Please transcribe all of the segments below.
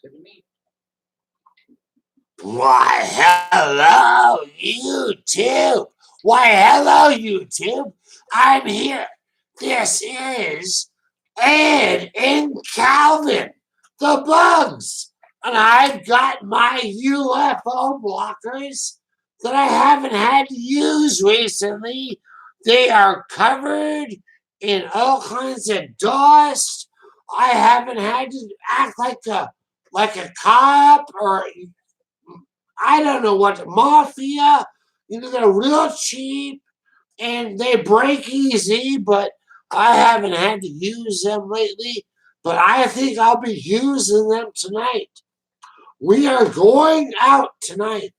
Good to meet Why, hello, YouTube. Why, hello, YouTube. I'm here. This is Ed and Calvin, the bugs. And I've got my UFO blockers that I haven't had to use recently. They are covered in all kinds of dust. I haven't had to act like a cop or I don't know what, mafia. You know, they're real cheap and they break easy, but I haven't had to use them lately. But I think I'll be using them tonight. We are going out tonight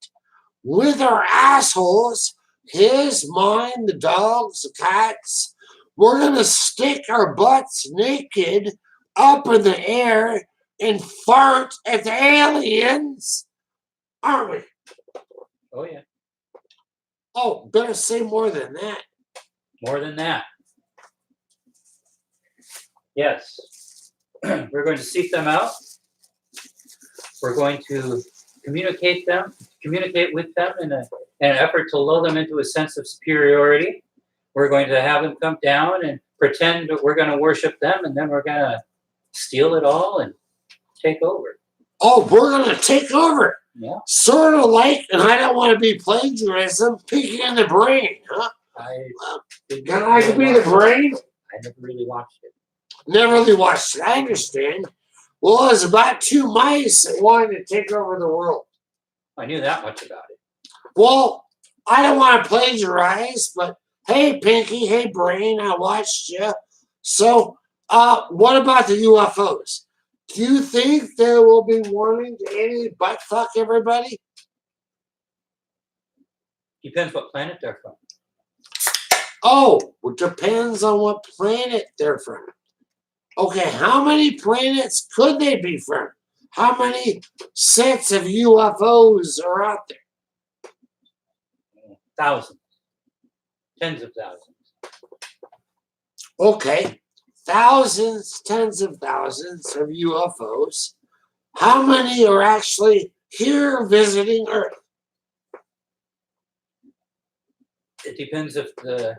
with our assholes, his, mine, the dogs, the cats. We're going to stick our butts naked up in the air and fart at the aliens, aren't we? Oh, yeah. Oh, better say more than that. More than that. Yes. We're going to seek them out. We're going to communicate with them in an effort to lull them into a sense of superiority. We're going to have them come down and pretend that we're going to worship them, and then we're going to steal it all and take over. Oh, we're going to take over. Yeah. Sort of like, and I don't want to be plagiarism, peeking in the brain, huh? Can I be the brain? I never really watched it. Never really watched it. I understand. Well, it was about two mice that wanted to take over the world. I knew that much about it. Well, I don't want to plagiarize, but hey, Pinky, hey, Brain, I watched you. So, what about the UFOs? Do you think they will be wanting to any butt fuck everybody? Depends what planet they're from. Oh, it depends on what planet they're from. Okay, how many planets could they be from? How many sets of UFOs are out there? Thousands. Tens of thousands. Okay, thousands, tens of thousands of UFOs. How many are actually here visiting Earth? It depends if the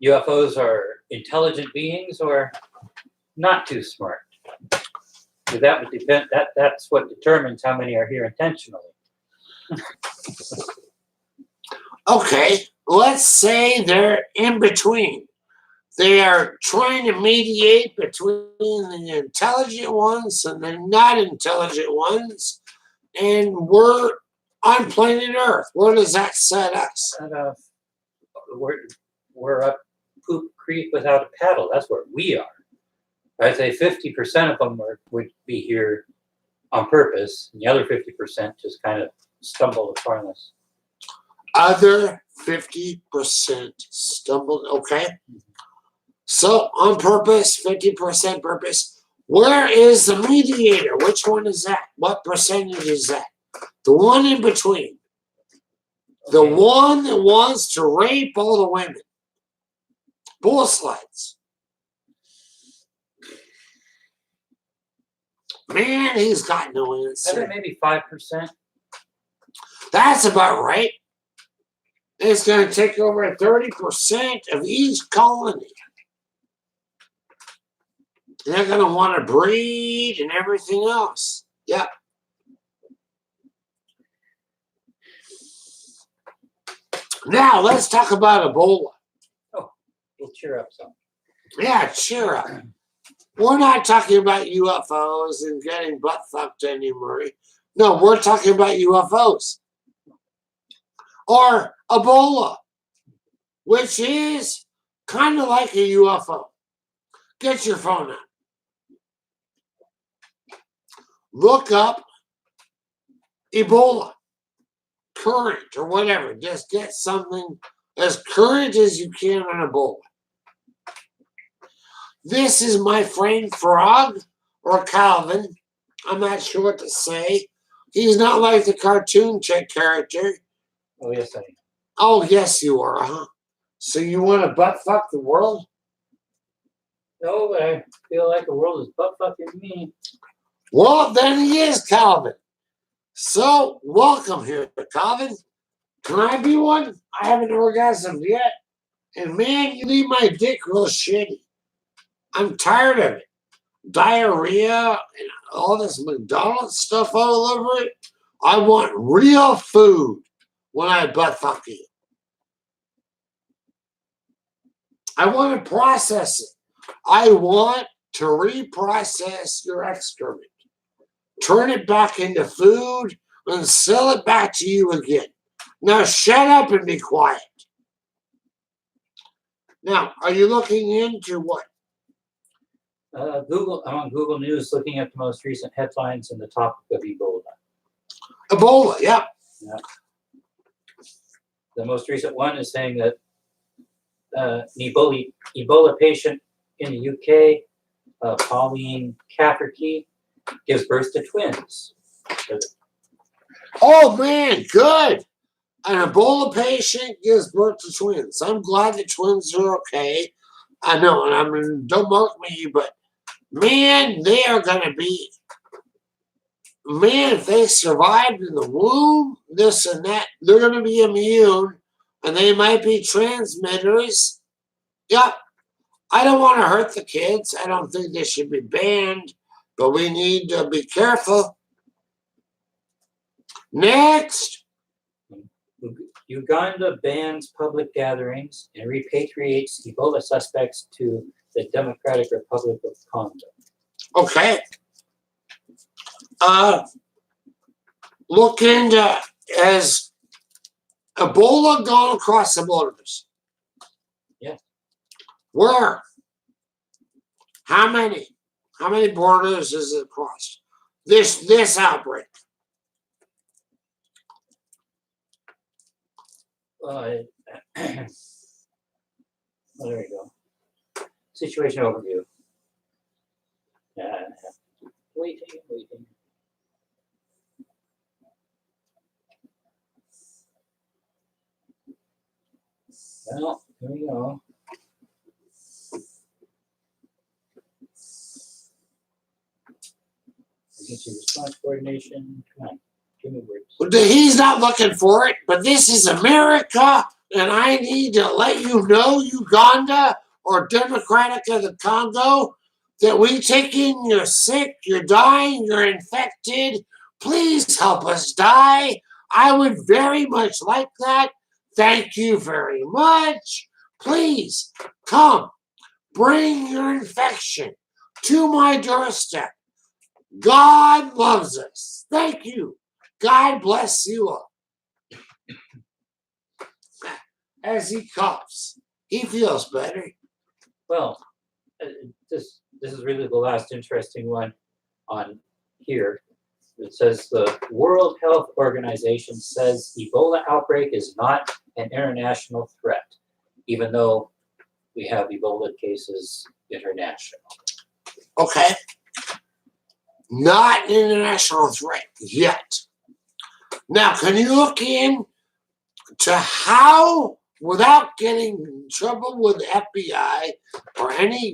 UFOs are intelligent beings or not too smart. So that would depend. That's what determines how many are here intentionally. Okay, let's say they're in between. They are trying to mediate between the intelligent ones and the not intelligent ones, and we're on planet Earth. Where does that set us? We're up Poop Creek without a paddle. That's where we are. I'd say 50% of them would be here on purpose, and the other 50% just kind of stumbled upon us. Other 50% stumbled, okay? So, on purpose, 50% purpose. Where is the mediator? Which one is that? What percentage is that? The one in between. The one that wants to rape all the women. Bull sluts. Man, he's got no answer. Maybe 5%. That's about right. It's going to take over 30% of each colony. They're going to want to breed and everything else. Yep. Now, let's talk about Ebola. Oh, we'll cheer up some. Yeah, cheer up. We're not talking about UFOs and getting butt fucked anymore. No, we're talking about UFOs. Or Ebola, which is kind of like a UFO. Get your phone out. Look up Ebola, current or whatever. Just get something as current as you can on Ebola. This is my friend Frog or Calvin. I'm not sure what to say. He's not like the cartoon chick character. Oh, yes, I am. Oh, yes, you are, huh? So you want to butt fuck the world? No, but I feel like the world is butt fucking me. Well, then he is Calvin. So, welcome here, Calvin. Can I be one? I haven't orgasmed yet. And man, you leave my dick real shitty. I'm tired of it. Diarrhea and all this McDonald's stuff all over it. I want real food when I butt fuck you. I want to process it. I want to reprocess your excrement. Turn it back into food and sell it back to you again. Now shut up and be quiet. Now, are you looking into what? I'm on Google News looking at the most recent headlines in the topic of Ebola. Ebola, yeah. The most recent one is saying that an Ebola patient in the UK, Pauline Cafferty, gives birth to twins. Oh man, good. An Ebola patient gives birth to twins. I'm glad the twins are okay. I know, and I mean, don't mark me, but man, they are gonna be. Man, if they survived in the womb, this and that, they're gonna be immune, and they might be transmitters. Yep. I don't want to hurt the kids. I don't think they should be banned, but we need to be careful. Next. Uganda bans public gatherings and repatriates Ebola suspects to the Democratic Republic of Congo. Okay. Look into, has Ebola gone across the borders? Yeah. Where? How many? How many borders has it crossed? This outbreak. Well, there you go. Situation overview. Waiting. Well, here we go. Emergency response coordination. Come on, give me words. He's not looking for it, but this is America, and I need to let you know, Uganda or Democratic of the Congo, that we take in you're sick, you're dying, you're infected. Please help us die. I would very much like that. Thank you very much. Please come, bring your infection to my doorstep. God loves us. Thank you. God bless you all. As he coughs, he feels better. Well, this is really the last interesting one on here. It says the World Health Organization says Ebola outbreak is not an international threat, even though we have Ebola cases international. Okay. Not an international threat yet. Now, can you look in to how, without getting in trouble with the FBI or any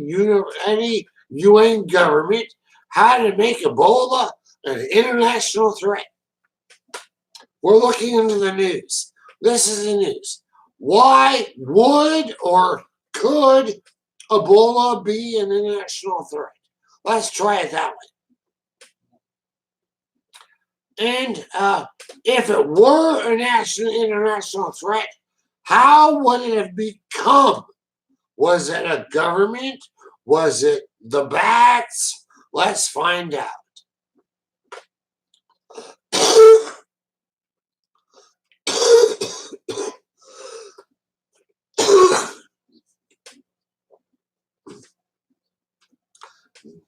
UN government, how to make Ebola an international threat? We're looking into the news. This is the news. Why would or could Ebola be an international threat? Let's try it that way. And if it were an international threat, how would it have become? Was it a government? Was it the bats? Let's find out.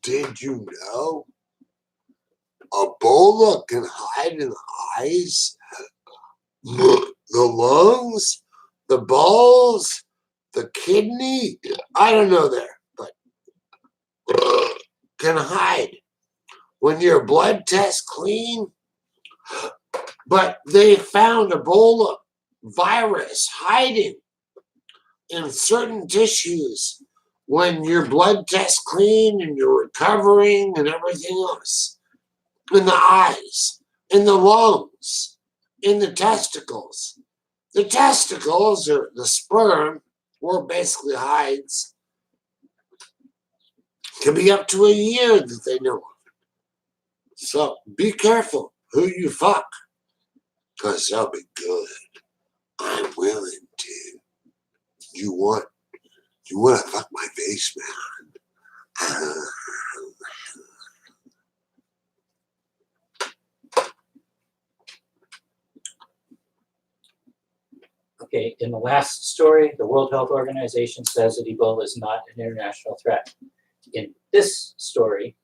Did you know Ebola can hide in the eyes, the lungs, the balls, the kidney? I don't know there, but can hide when your blood test clean. But they found Ebola virus hiding in certain tissues when your blood test clean and you're recovering and everything else. in the eyes, in the lungs, in the testicles. The testicles, or the sperm, or basically hides, can be up to a year that they know of. So be careful who you fuck, because they'll be good. I'm willing to. You want to fuck my face, man? Okay, in the last story, the World Health Organization says that Ebola is not an international threat. In this story,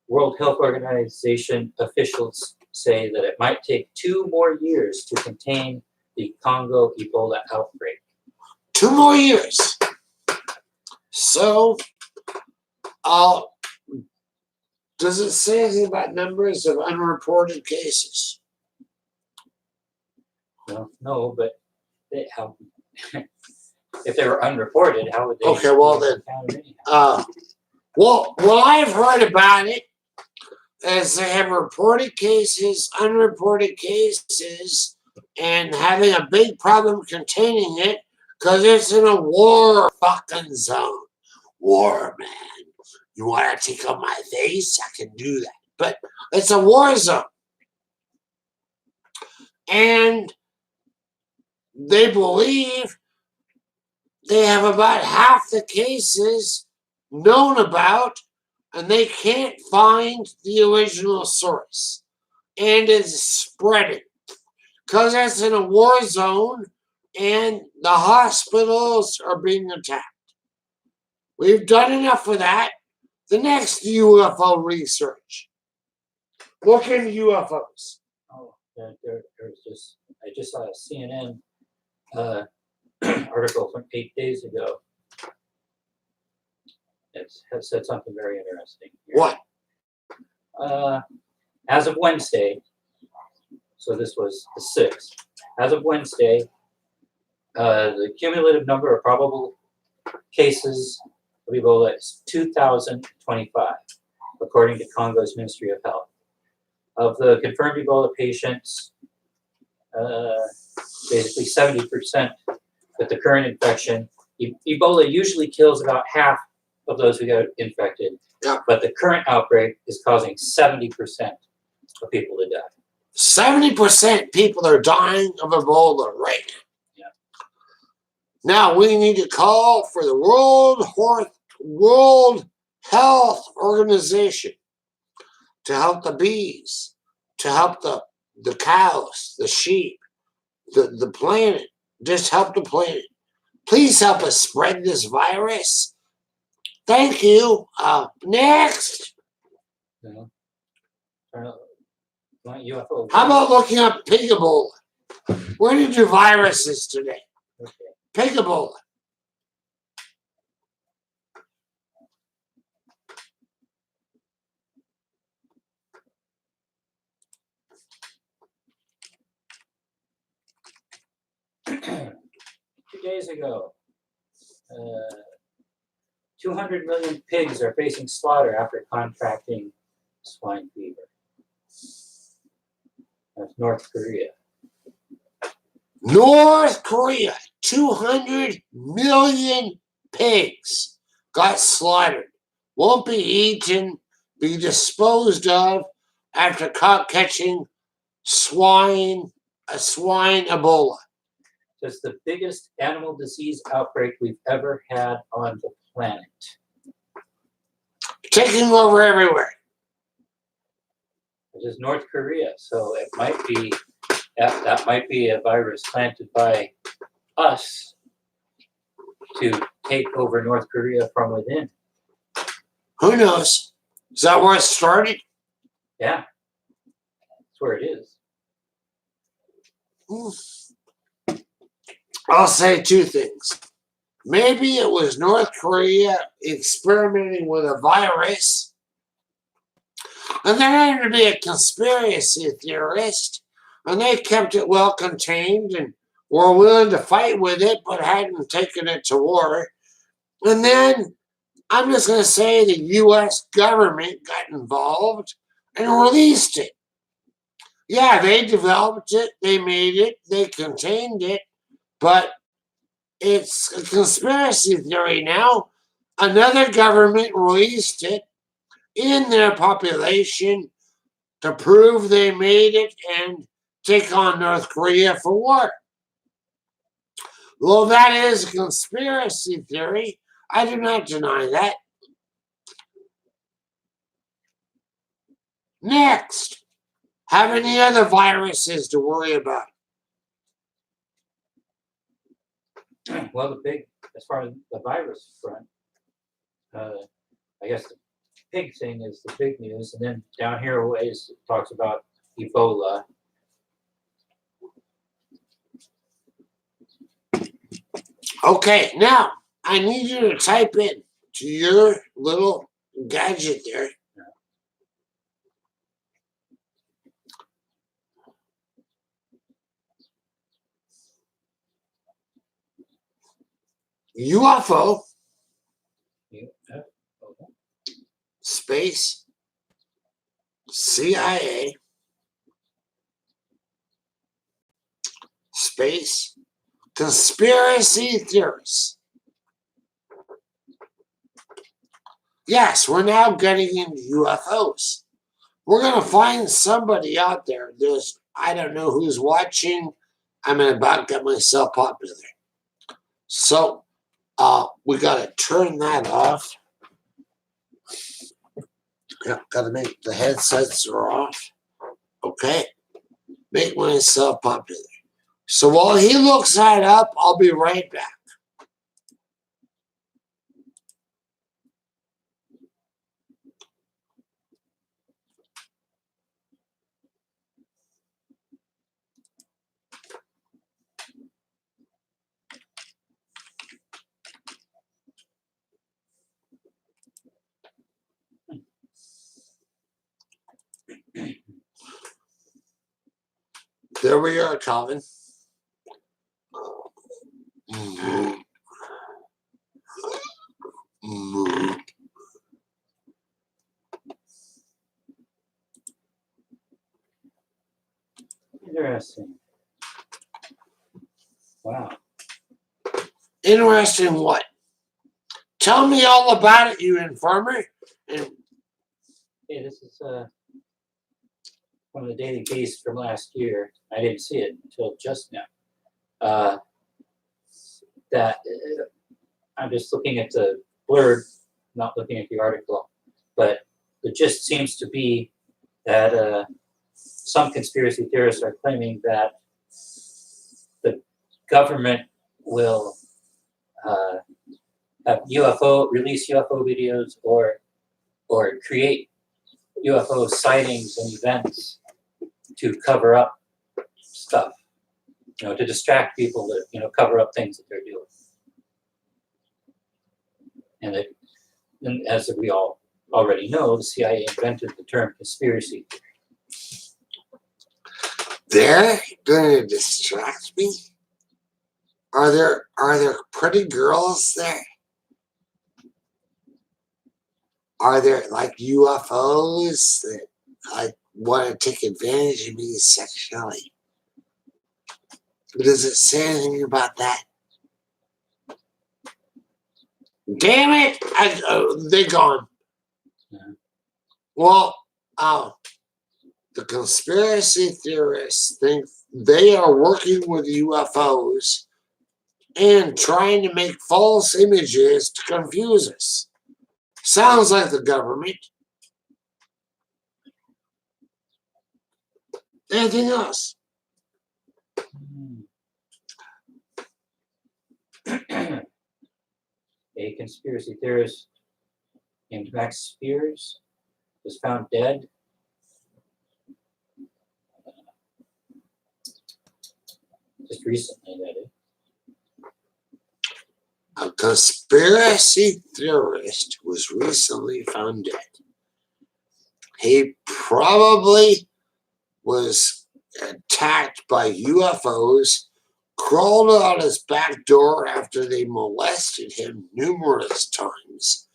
World Health Organization officials say that it might take 2 more years to contain the Congo Ebola outbreak. 2 more years. So, does it say anything about numbers of unreported cases? Well, no, but how, if they were unreported, how would they? Okay, well then, what I've heard about it is they have reported cases, unreported cases, and having a big problem containing it because it's in a war fucking zone. War, man. You want to take on my face? I can do that. But it's a war zone. And they believe they have about half the cases known about, and they can't find the original source. And it's spreading. Because it's in a war zone, and the hospitals are being attacked. We've done enough for that. The next UFO research. Look into UFOs. Oh, I just saw a CNN article from 8 days ago. It said something very interesting here. What? As of Wednesday, so this was the 6th, as of Wednesday, the cumulative number of probable cases of Ebola is 2,025, according to Congo's Ministry of Health. Of the confirmed Ebola patients, basically 70% with the current infection. Ebola usually kills about half of those who get infected, but the current outbreak is causing 70% of people to die. 70% people are dying of Ebola right now. Yeah. Now we need to call for the World Health Organization to help the bees, to help the cows, the sheep, the planet. Just help the planet. Please help us spread this virus. Thank you. Next. You want UFO? How about looking up pig Ebola? Where did your viruses today? Okay. Pig Ebola. Two days ago, 200 million pigs are facing slaughter after contracting swine fever. That's North Korea. North Korea, 200 million pigs got slaughtered. Won't be eaten, be disposed of after caught catching swine Ebola. It's the biggest animal disease outbreak we've ever had on the planet. Taking over everywhere. It is North Korea, so it might be that might be a virus planted by us to take over North Korea from within. Who knows? Is that where it started? Yeah, that's where it is. I'll say 2 things. Maybe it was North Korea experimenting with a virus, and they happened to be a conspiracy theorist, and they kept it well contained and were willing to fight with it, but hadn't taken it to war. And then I'm just going to say the U.S. government got involved, and released it. Yeah, they developed it, they made it, they contained it, but it's a conspiracy theory now. Another government released it in their population to prove they made it and take on North Korea for war. Well, that is a conspiracy theory. I do not deny that. Next, have any other viruses to worry about? Well, as far as the virus front, I guess the pig thing is the big news, and then down here a ways it talks about Ebola. Okay, now I need you to type in to your little gadget there. UFO space CIA space conspiracy theorists. Yes, we're now getting into UFOs. We're going to find somebody out there. I don't know who's watching. I'm about to get myself popular. So, we got to turn that off. Yeah, got to make the headsets are off. Okay. Make myself popular. So while he looks that up, I'll be right back. There we are, Calvin. Interesting. Wow. Interesting what? Tell me all about it, you informer. And Hey, this is one of the daily beasts from last year. I didn't see it until just now. I'm just looking at the blurb, not looking at the article, but the gist seems to be that some conspiracy theorists are claiming that the government will have release UFO videos or create UFO sightings and events to cover up stuff, to distract people, to cover up things that they're doing. And as we all already know, the CIA invented the term conspiracy theory. they're going to distract me? Are there pretty girls there? Are there like UFOs that want to take advantage of me sexually? Does it say anything about that? Damn it! They're gone. Yeah. Well, the conspiracy theorists think they are working with UFOs and trying to make false images to confuse us. Sounds like the government. Anything else? A conspiracy theorist named Max Spears was found dead. Just recently, that is. A conspiracy theorist was recently found dead. He probably was attacked by UFOs, crawled out his back door after they molested him numerous times,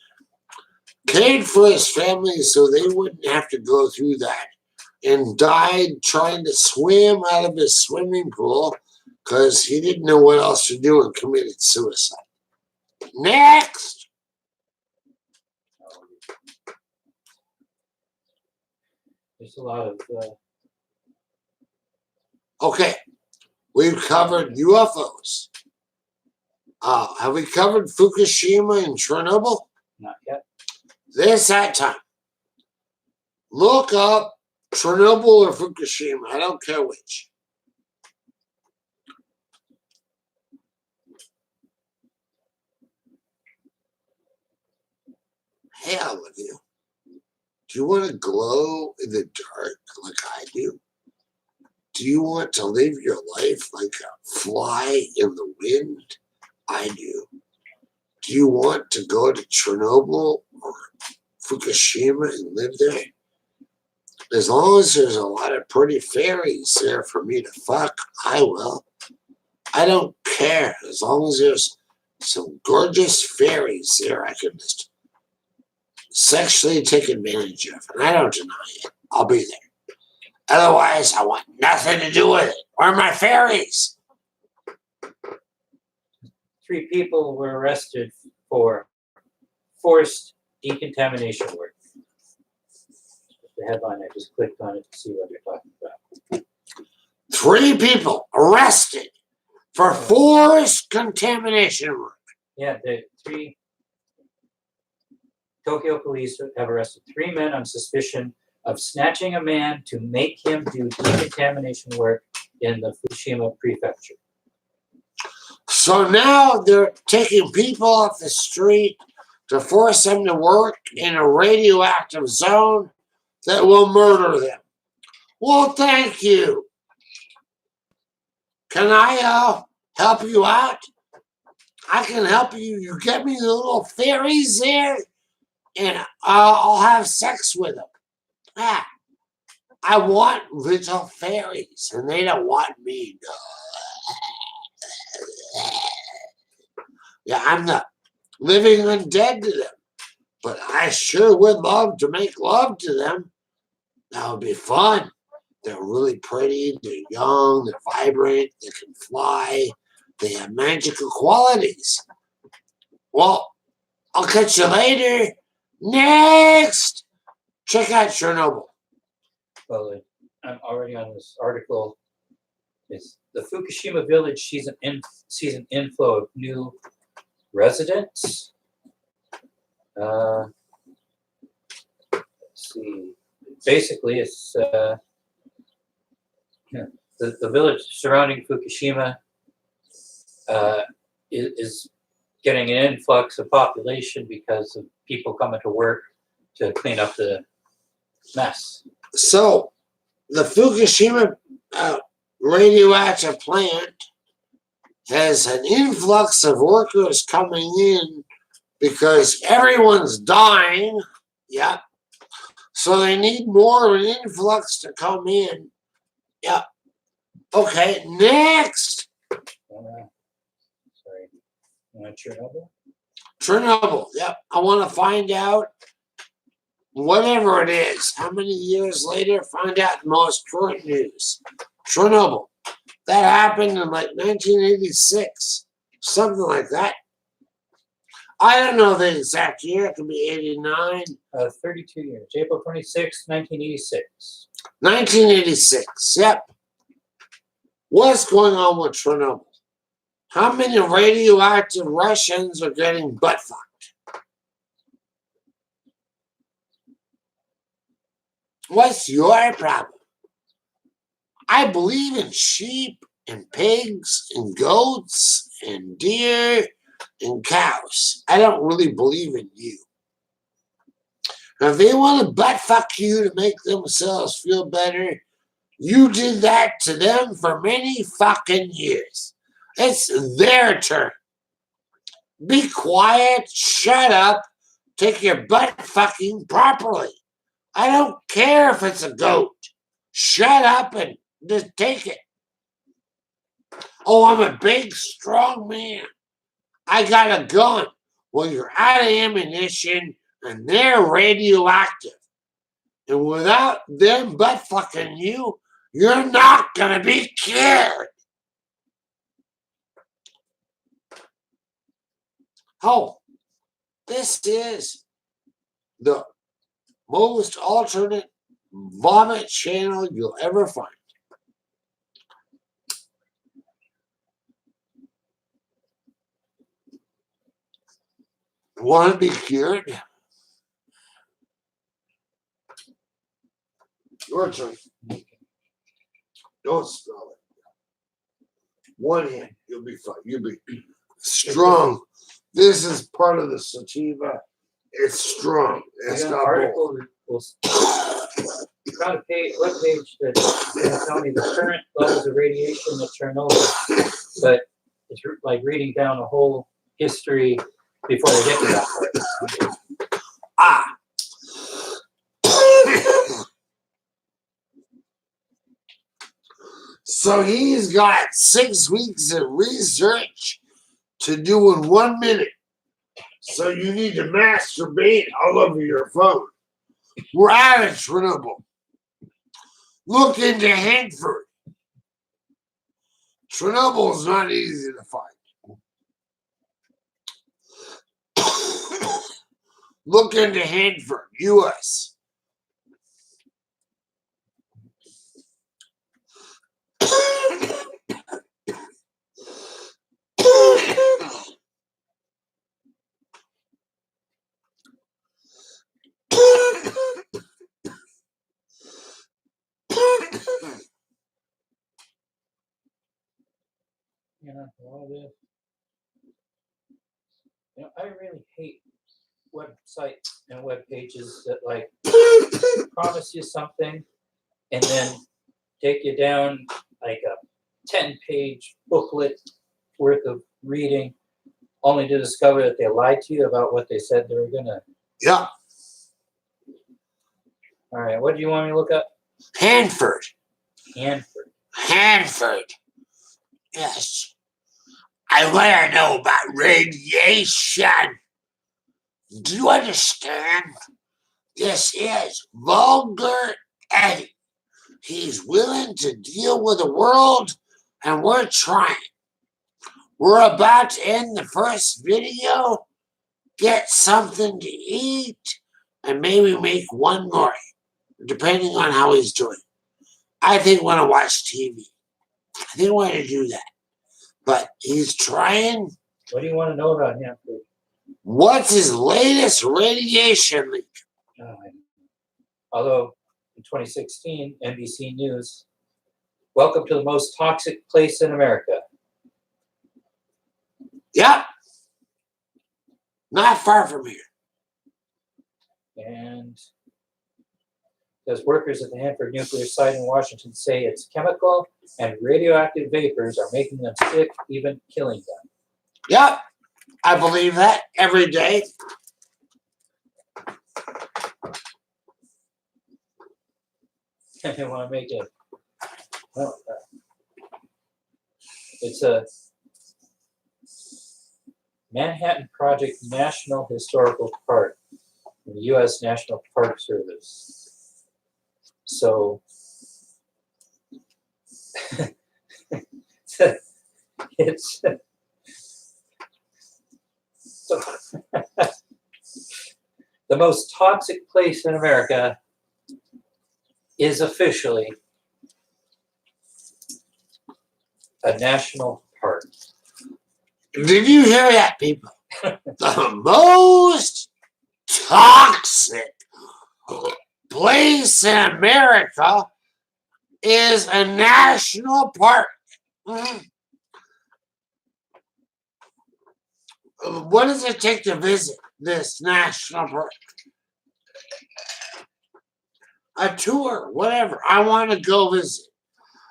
cared for his family so they wouldn't have to go through that, and died trying to swim out of his swimming pool because he didn't know what else to do and committed suicide. Next. There's a lot of Okay, we've covered UFOs. Have we covered Fukushima and Chernobyl? not yet. This that time. Look up Chernobyl or Fukushima. I don't care which. Hey, I love you. Do you want to glow in the dark like I do? Do you want to live your life like a fly in the wind? I do. Do you want to go to Chernobyl or Fukushima and live there? As long as there's a lot of pretty fairies there for me to fuck, I will. I don't care. As long as there's some gorgeous fairies there I can just sexually take advantage of. And I don't deny it. I'll be there. Otherwise, I want nothing to do with it. Where are my fairies? 3 people were arrested for forced decontamination work. The headline, I just clicked on it to see what they're talking about. 3 people arrested for forced contamination work. Yeah, the 3 Tokyo police have arrested 3 men on suspicion of snatching a man to make him do decontamination work in the Fukushima prefecture. So now they're taking people off the street to force them to work in a radioactive zone that will murder them. Well, thank you. Can I help you out? I can help you. You get me the little fairies there, and I'll have sex with them. Ah, I want little fairies, and they don't want me. Yeah, I'm the living undead to them, but I sure would love to make love to them. That would be fun. They're really pretty, they're young, they're vibrant, they can fly, they have magical qualities. Well, I'll catch you later. Next! Check out Chernobyl. Well, I'm already on this article. It's the Fukushima village sees an inflow of new residents. Let's see. Basically, it's the village surrounding Fukushima is getting an influx of population because of people coming to work to clean up the mess. So, the Fukushima radioactive plant has an influx of workers coming in because everyone's dying. Yep. So they need more of an influx to come in. Yep. Okay, next. Sorry. Chernobyl? Chernobyl. Yep. I want to find out whatever it is. How many years later? Find out the most current news. Chernobyl. That happened in like 1986. Something like that. I don't know the exact year. It could be 89. 32 years. April 26, 1986. 1986. Yep. What's going on with Chernobyl? How many radioactive Russians are getting butt fucked? What's your problem? I believe in sheep and pigs and goats and deer and cows. I don't really believe in you. Now, if they want to butt fuck you to make themselves feel better, you did that to them for many fucking years. It's their turn. Be quiet, shut up, take your butt fucking properly. I don't care if it's a goat. Shut up and just take it. Oh, I'm a big, strong man. I got a gun. Well, you're out of ammunition and they're radioactive. And without them butt fucking you, you're not gonna be cured. Oh, this is the most alternate vomit channel you'll ever find. Want to be cured? Your turn. Don't smell it. One hand, you'll be fine. You'll be strong. This is part of the sativa. It's strong. It's I got got an article both. that will got a page, web page that's going to tell me the current levels of radiation at Chernobyl, but it's like reading down a whole history before they get to that part. Ah. So he's got 6 weeks of research to do in 1 minute. So you need to masturbate all over your phone. We're out of Chernobyl. Look into Hanford. Chernobyl's not easy to find. Look into Hanford, U.S. You know, all this. You know, I really hate websites and web pages that like promise you something and then take you down like a 10-page booklet worth of reading, only to discover that they lied to you about what they said they were gonna. Yeah. All right, what do you want me to look up? Hanford. Hanford. Hanford. Yes. I want to know about radiation. Do you understand? This is Vulgar Eddie. He's willing to deal with the world, and we're trying. We're about to end the first video, get something to eat, and maybe make one more, depending on how he's doing. I think we want to watch TV. I think we want to do that. But he's trying. What do you want to know about Hanford? What's his latest radiation leak? Although in 2016, NBC News, welcome to the most toxic place in America. Yep. Not far from here. And says workers at the Hanford nuclear site in Washington say its chemical and radioactive vapors are making them sick, even killing them. Yep. I believe that every day. They want to make it. Well, it's a Manhattan Project National Historical Park, the U.S. National Park Service. So it's so the most toxic place in America is officially a national park. Did you hear that, people? The most toxic place in America is a national park. What does it take to visit this national park? A tour, whatever. I want to go visit.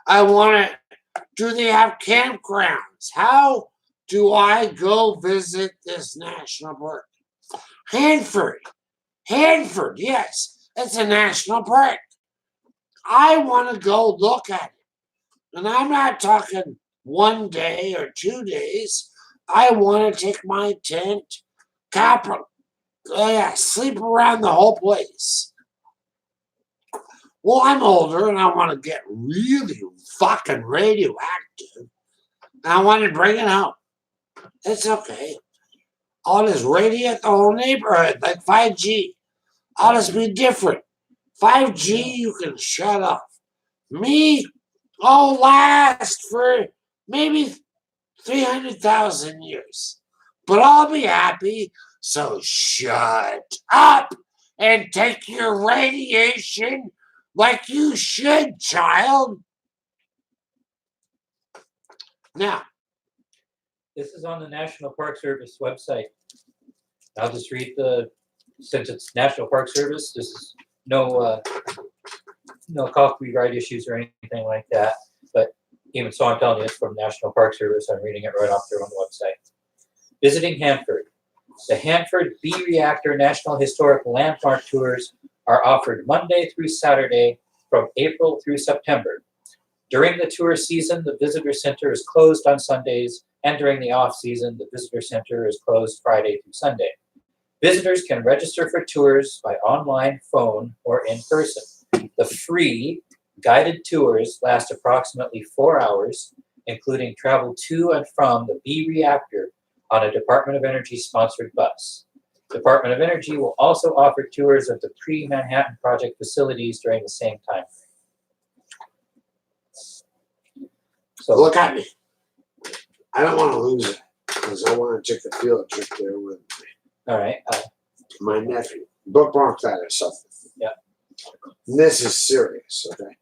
I want to. Do they have campgrounds? How do I go visit this national park? Hanford. Hanford, yes. It's a national park. I want to go look at it. And I'm not talking 1 day or 2 days. I want to take my tent, capital, Oh yeah, sleep around the whole place. Well, I'm older and I want to get really fucking radioactive. And I want to bring it home. It's okay. I'll just radiate the whole neighborhood like 5G. I'll just be different. 5G, you can shut off. Me, I'll last for maybe 300,000 years. But I'll be happy, so shut up and take your radiation like you should, child. Now, This is on the National Park Service website. I'll just read since it's National Park Service, this is no copyright issues or anything like that. But even so, I'm telling you, it's from National Park Service. I'm reading it right off their own website. Visiting Hanford. The Hanford B Reactor National Historic Landmark Tours are offered Monday through Saturday from April through September. During the tour season, the visitor center is closed on Sundays, and during the off-season, the visitor center is closed Friday through Sunday. Visitors can register for tours by online, phone, or in person. The free guided tours last approximately 4 hours, including travel to and from the B Reactor on a Department of Energy sponsored bus. Department of Energy will also offer tours of the pre-Manhattan Project facilities during the same time frame. So look at me. I don't want to lose it because I want to take a field trip there with all right. my nephew. Bookmark that or something. Yeah. This is serious, okay?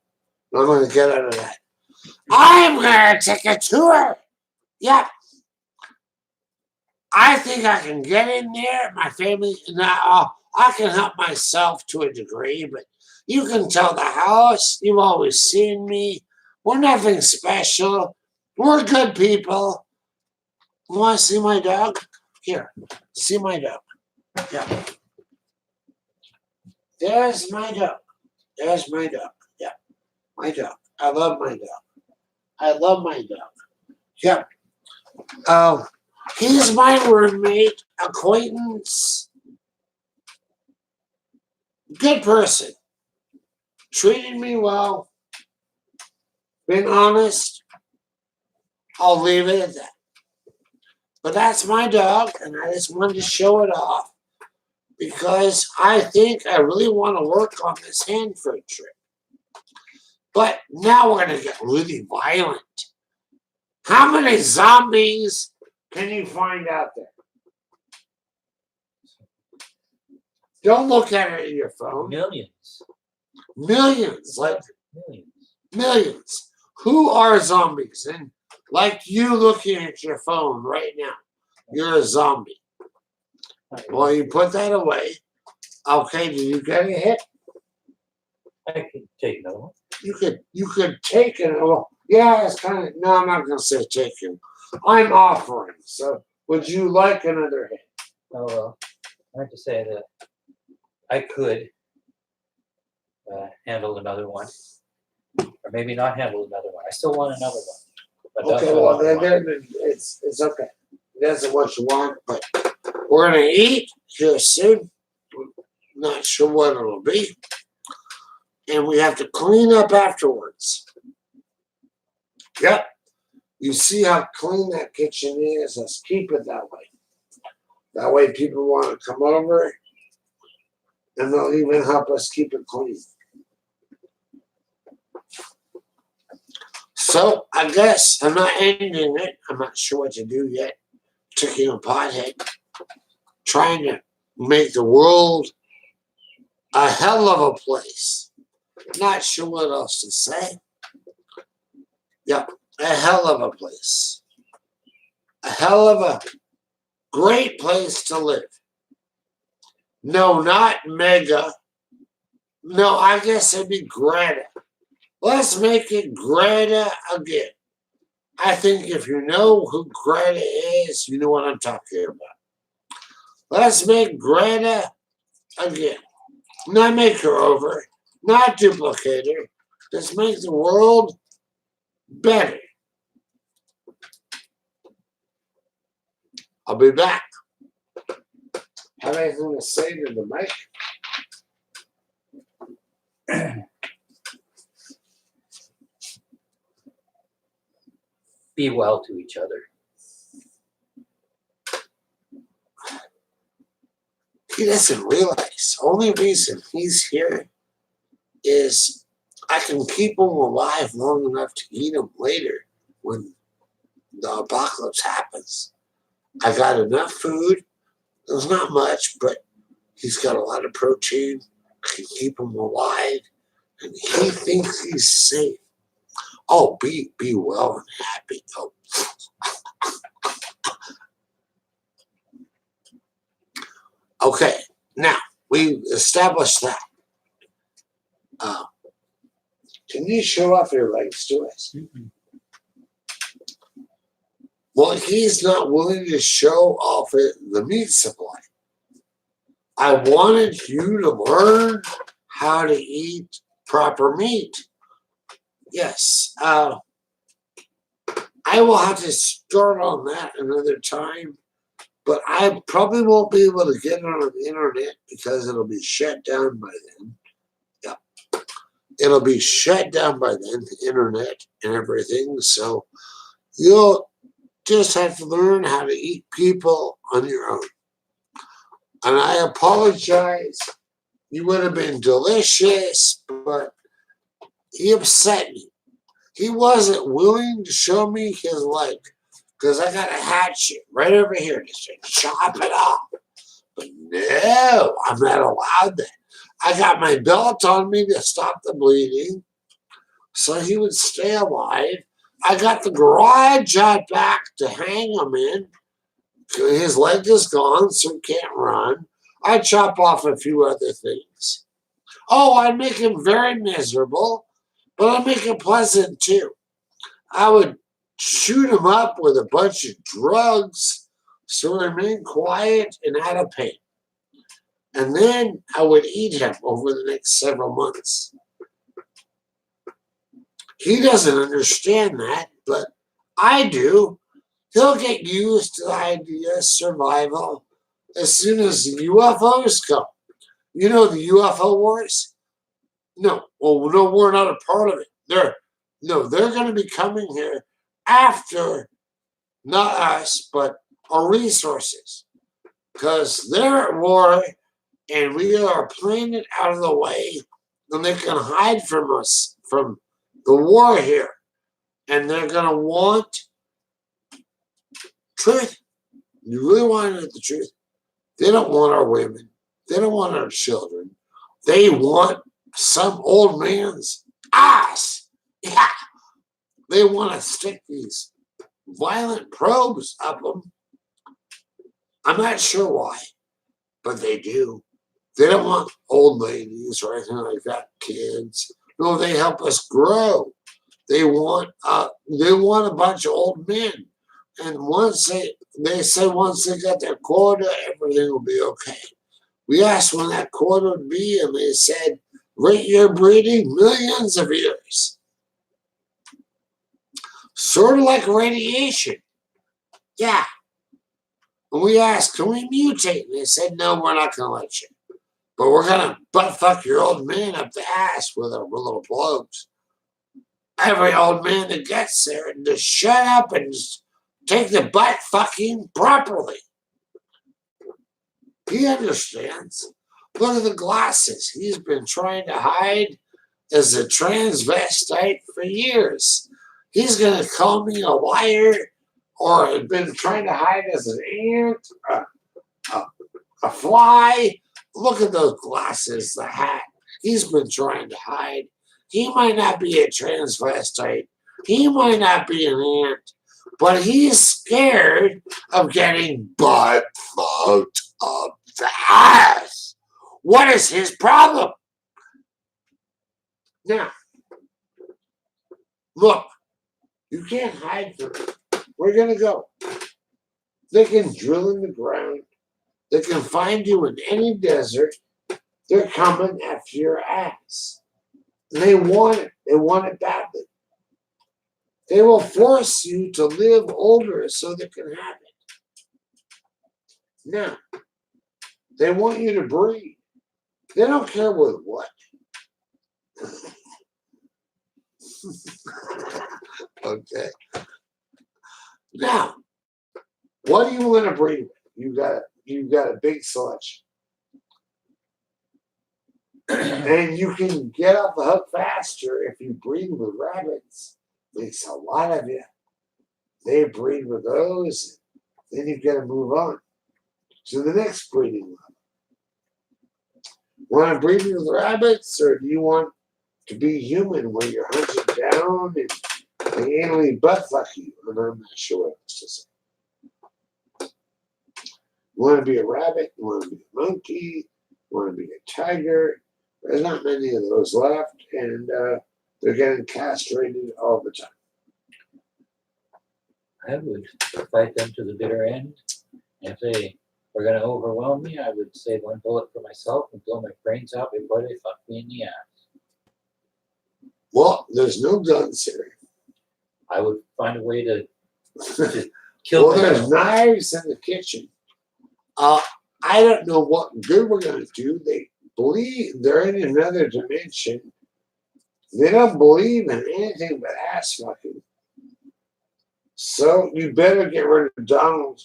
I'm going to get out of that. I'm going to take a tour. Yep. I think I can get in there. My family, now I can help myself to a degree, but you can tell the house. You've always seen me. We're nothing special. We're good people. You want to see my dog? Here, see my dog. Yeah. There's my dog. There's my dog. Yeah. My dog. I love my dog. I love my dog. Yeah. He's my roommate, acquaintance, good person. Treated me well. Been honest. I'll leave it at that. But that's my dog, and I just wanted to show it off because I think I really want to work on this Hanford trip. But now we're going to get really violent. How many zombies can you find out there? Don't look at it in your phone. Millions. Millions, like Millions. millions. Who are zombies? And like you looking at your phone right now, you're a zombie. Well, you put that away. Okay, did you get a hit? I could take another one. You could take it. Well, yeah, it's kind of. No, I'm not going to say taking. I'm offering. So, would you like another hit? Oh well, I have to say that I could handle another one, or maybe not handle another one. I still want another one. But that's Okay, what I well, want. it's okay. That's what you want, but we're going to eat here soon. Not sure what it'll be. And we have to clean up afterwards. Yep. You see how clean that kitchen is? Let's keep it that way. That way people want to come over and they'll even help us keep it clean. So I guess I'm not ending it. I'm not sure what to do yet. Taking a pothead. Trying to make the world a hell of a place. Not sure what else to say. Yep, a hell of a place. A hell of a great place to live. No, not mega. No, I guess it'd be Greta. Let's make it Greta again. I think if you know who Greta is, you know what I'm talking about. Let's make Greta again. Not make her over. Not duplicate her. Just make the world better. I'll be back. Have anything to say to the mic? Be well to each other. He doesn't realize. Only reason he's here is I can keep him alive long enough to eat him later when the apocalypse happens. I got enough food. There's not much, but he's got a lot of protein. I can keep him alive, and he thinks he's safe. Oh, be well and happy. Oh. Okay, now we established that. Can you show off your legs to us? Mm-hmm. Well, he's not willing to show off the meat supply. I wanted you to learn how to eat proper meat. Yes, I will have to start on that another time, but I probably won't be able to get it on the internet because it'll be shut down by then. Yeah, it'll be shut down by then, the internet and everything. So you'll just have to learn how to eat people on your own. And I apologize. You would have been delicious, but he upset me. He wasn't willing to show me his leg because I got a hatchet right over here to say, chop it off. But no, I'm not allowed that. I got my belt on me to stop the bleeding so he would stay alive. I got the garage out back to hang him in. His leg is gone, so he can't run. I chop off a few other things. Oh, I make him very miserable, but I make it pleasant too. I would shoot him up with a bunch of drugs so he remained quiet and out of pain. And then I would eat him over the next several months. He doesn't understand that, but I do. He'll get used to the idea of survival as soon as the UFOs come. You know the UFO wars? No. Well, no, we're not a part of it. They're going to be coming here after, not us, but our resources. Because they're at war and we are playing it out of the way and they can hide from us, from the war here. And they're going to want truth. You really want to know the truth? They don't want our women. They don't want our children. They want some old man's ass. Yeah. They want to stick these violent probes up them. I'm not sure why, but they do. They don't want old ladies or anything like that, kids. No, they help us grow. They want a bunch of old men. And once they say once they get their quota, everything will be okay. We asked when that quota would be, and they said, rate your breeding millions of years. Sort of like radiation. Yeah. And we asked, can we mutate? And they said, no, we're not going to let you. But we're going to butt fuck your old man up the ass with our little blows. Every old man that gets there, and just shut up and just take the butt fucking properly. He understands. Look at the glasses. He's been trying to hide as a transvestite for years. He's going to call me a liar or had been trying to hide as an ant, a fly. Look at those glasses, the hat. He's been trying to hide. He might not be a transvestite. He might not be an ant. But he's scared of getting butt fucked up the ass. What is his problem? Now, look, you can't hide from it. We're going to go. They can drill in the ground. They can find you in any desert. They're coming after your ass. They want it. They want it badly. They will force you to live older so they can have it. Now, They want you to breed. They don't care with what. Okay. Now, what do you want to breed with? You've got a big selection. And you can get off the hook faster if you breed with rabbits. Makes a lot of you. They breed with those. Then you've got to move on to the next breeding level. Want to breed with rabbits, or do you want to be human where you're hunted down and they anally butt fuck you? And I'm not sure what else to say. You want to be a rabbit? You want to be a monkey? You want to be a tiger? There's not many of those left, and they're getting castrated all the time. I would fight them to the bitter end. If they were going to overwhelm me, I would save one bullet for myself and blow my brains out before they fuck me in the ass. Well, there's no guns here. I would find a way to kill Well, there's myself. knives in the kitchen. I don't know what good we're going to do. They believe they're in another dimension. They don't believe in anything but ass fucking. So you better get rid of Donald,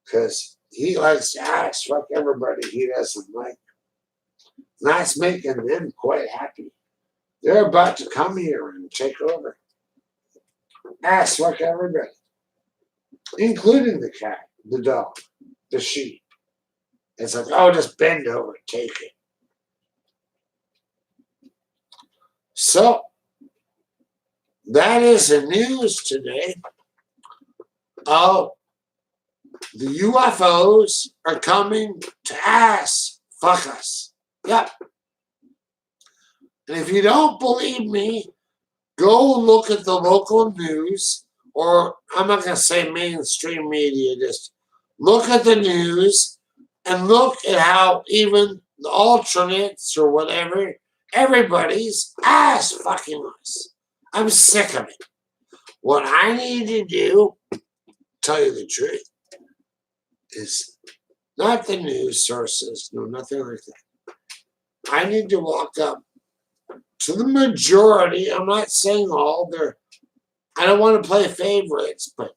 because he likes to ass fuck everybody he doesn't like. And that's making them quite happy. They're about to come here and take over. Ass fuck everybody, including the cat, the dog, the sheep. It's like, oh, just bend over and take it. So, that is the news today. Oh, the UFOs are coming to ass fuck us. Yep. And if you don't believe me, go look at the local news, or I'm not going to say mainstream media, just look at the news and look at how even the alternates or whatever, everybody's ass fucking us. I'm sick of it. What I need to do, tell you the truth, is not the news sources, no, nothing like that. I need to walk up to the majority. I'm not saying all. I don't want to play favorites, but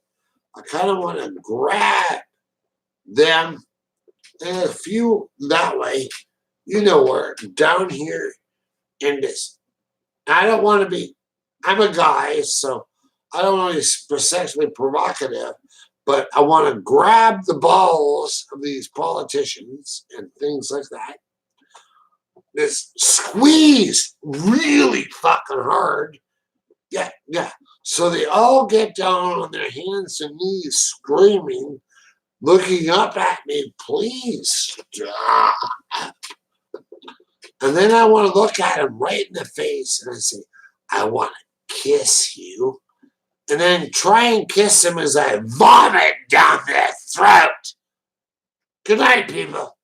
I kind of want to grab them and a few that way. You know where, down here in this. I don't want to be, I'm a guy, so I don't want to be sexually provocative, but I want to grab the balls of these politicians and things like that. This squeeze really fucking hard. Yeah. So they all get down on their hands and knees screaming, looking up at me, please stop. And then I want to look at them right in the face and I say, I want to kiss you. And then try and kiss them as I vomit down their throat. Good night, people.